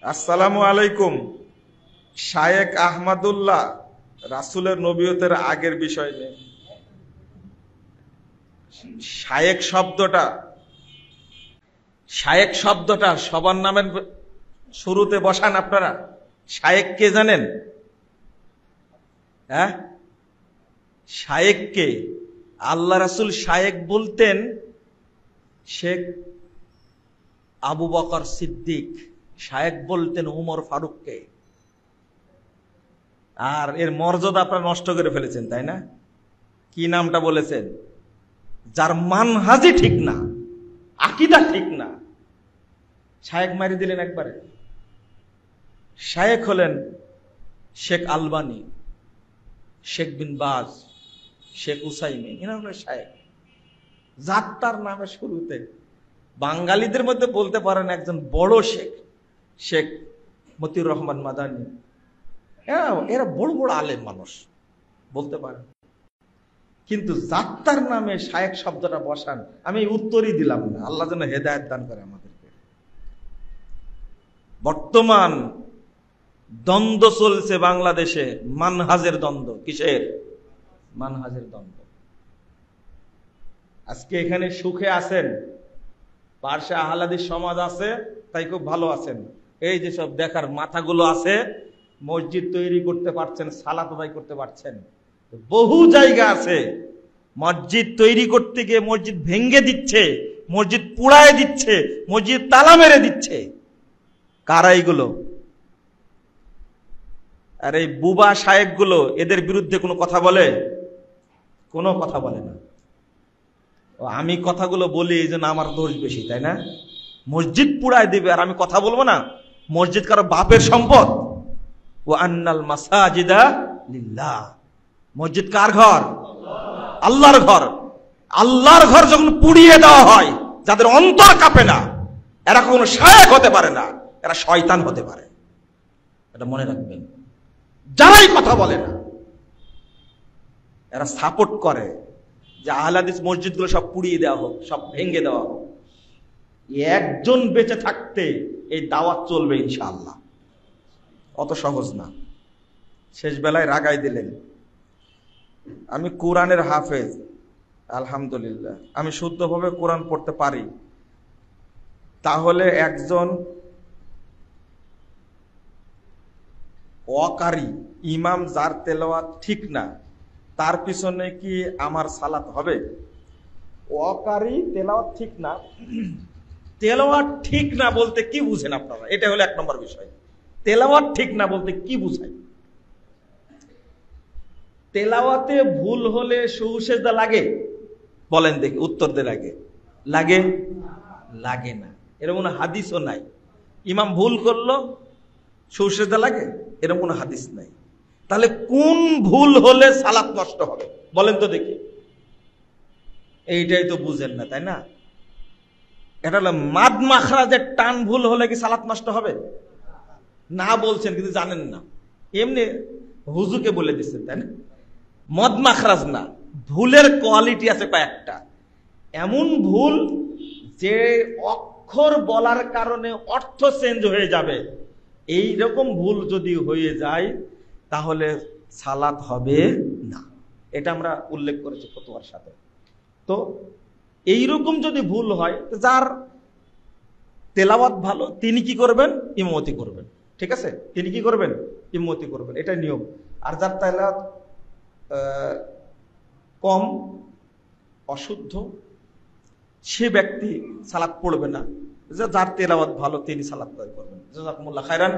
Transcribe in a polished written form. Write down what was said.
আসসালামু আলাইকুম। শায়েখ আহমদুল্লাহ রাসূলের নবিয়তের আগের বিষয় নিয়ে। শায়েখ শব্দটা সবার নামের শুরুতে বসান আপনারা। শায়েখ কে জানেন? হ্যাঁ, শায়েখ কে? আল্লাহ রাসূল শায়েখ বলতেন শেখ আবু বকর সিদ্দিক, শায়েখ বলতেন উমর ফারুককে। আর এর মর্যাদা আপনারা নষ্ট করে ফেলেছেন, তাই না? কি নামটা বলেছেন? যার মানহাজই ঠিক না, আকীদা ঠিক না, শায়েখ মারি দিলেন একবারে। শায়েখ হলেন শেখ আলবানী, শেখ বিন বাজ, শেখ উসাইমিন, এরা হলেন শায়েখ। যাত্রার নামে শুরুতে বাঙালিদের মধ্যে বলতে পারেন একজন বড় শেখ, শেখ মতিউর রহমান মাদানী। এরা বড় বড় আলেম মানুষ বলতে পারেন, কিন্তু যাত্রার নামে শায়েখ শব্দটা বসান, আমি উত্তরই দিলাম না। আল্লাহ যেন হেদায়েত দান করে আমাদেরকে। বর্তমান দ্বন্দ্ব চলছে বাংলাদেশে, মানহাজের দ্বন্দ্ব। কিসের? মানহাজের দ্বন্দ্ব। আজকে এখানে সুখে আছেন, পার্শ্বে আহলাদিস সমাজ আছে, তাই খুব ভালো আছেন। এই যে সব দেখার মাথাগুলো আছে, মসজিদ তৈরি করতে পারছেন, সালাত আদায় করতে পারছেন। বহু জায়গা আছে মসজিদ তৈরি করতে গিয়ে মসজিদ ভেঙ্গে দিচ্ছে, মসজিদ পুড়ায় দিচ্ছে, মসজিদ তালা মেরে দিচ্ছে। কারা এইগুলো? আর এই বুবা শায়েখ গুলো এদের বিরুদ্ধে কোনো কথা বলে? কোনো কথা বলে না। আমি কথাগুলো বলি এই জন্য আমার দোষ বেশি, তাই না? মসজিদ পুড়ায় দিবে আর আমি কথা বলবো না? মসজিদ কারো বাপের সম্পদ? ওয়া আন্নাল মাসাজিদা লিল্লাহ। মসজিদ কার ঘর? আল্লাহর ঘর। আল্লাহর ঘর যখন পুড়িয়ে দেওয়া হয়, যাদের অন্তর কাঁপে না, এরা কখনো শায়েখ হতে পারে না, এরা শয়তান হতে পারে। এটা মনে রাখবেন। যারাই কথা বলে না, এরা সাপোর্ট করে যে আহলে হাদিস মসজিদগুলো সব পুড়িয়ে দেওয়া হোক, সব ভেঙে দেওয়া হোক। একজন বেঁচে থাকতে এই দাওয়াত চলবে ইনশাআল্লাহ। অত সহজ না। শেষ বেলায় রাগাই দিলেন। আমি কোরআনের হাফেজ, আলহামদুলিল্লাহ, আমি শুদ্ধভাবে কোরআন পড়তে পারি। তাহলে একজন অকারী ইমাম যার তেলাওয়াত ঠিক না, তার পিছনে কি আমার সালাত হবে? অকারী তেলাওয়াত ঠিক না, তেলাওয়াত ঠিক না বলতে কি বুঝেন আপনারা? এটা হলো এক নম্বর বিষয়। তেলাওয়াত ঠিক না বলতে কি বুঝায়? তেলাওয়াতে ভুল হলে সুজদা লাগে? বলেন দেখি, উত্তর দে। লাগে? লাগে? লাগে না। এরকম কোনো হাদিসও নাই। ইমাম ভুল করলো সুজদা লাগে, এরকম কোনো হাদিস নাই। তাহলে কোন ভুল হলে সালাত নষ্ট হবে বলেন তো দেখি? এইটাই তো বুঝেন না, তাই না? এটা হলো মাদ মাখরাজের টান ভুল হলে কি সালাত নষ্ট হবে? না বলছেন কিন্তু জানেন না, এমনি হুজুকে বলে দিচ্ছেন, তাই না? মদ মাখরাজ না, ভুলের কোয়ালিটি আছে কয়েকটা। এমন ভুল যে অক্ষর বলার কারণে অর্থ চেঞ্জ হয়ে যাবে, এই রকম ভুল যদি হয়ে যায় তাহলে সালাত হবে না। এটা আমরা উল্লেখ করেছি ফতোয়ার সাথে। তো এইরকম যদি ভুল হয়, যার তেলাওয়াত ভালো তিনি কি করবেন? ইমামতি করবেন। ঠিক আছে, তিনি কি করবেন? ইমামতি করবেন, এটা নিয়ম। আর যার তেলাওয়াত কম, অশুদ্ধ, সে ব্যক্তি সালাত পড়বে না। যার তেলাওয়াত ভালো তিনি সালাত করবেন। জাযাকুমুল্লাহ খায়রান।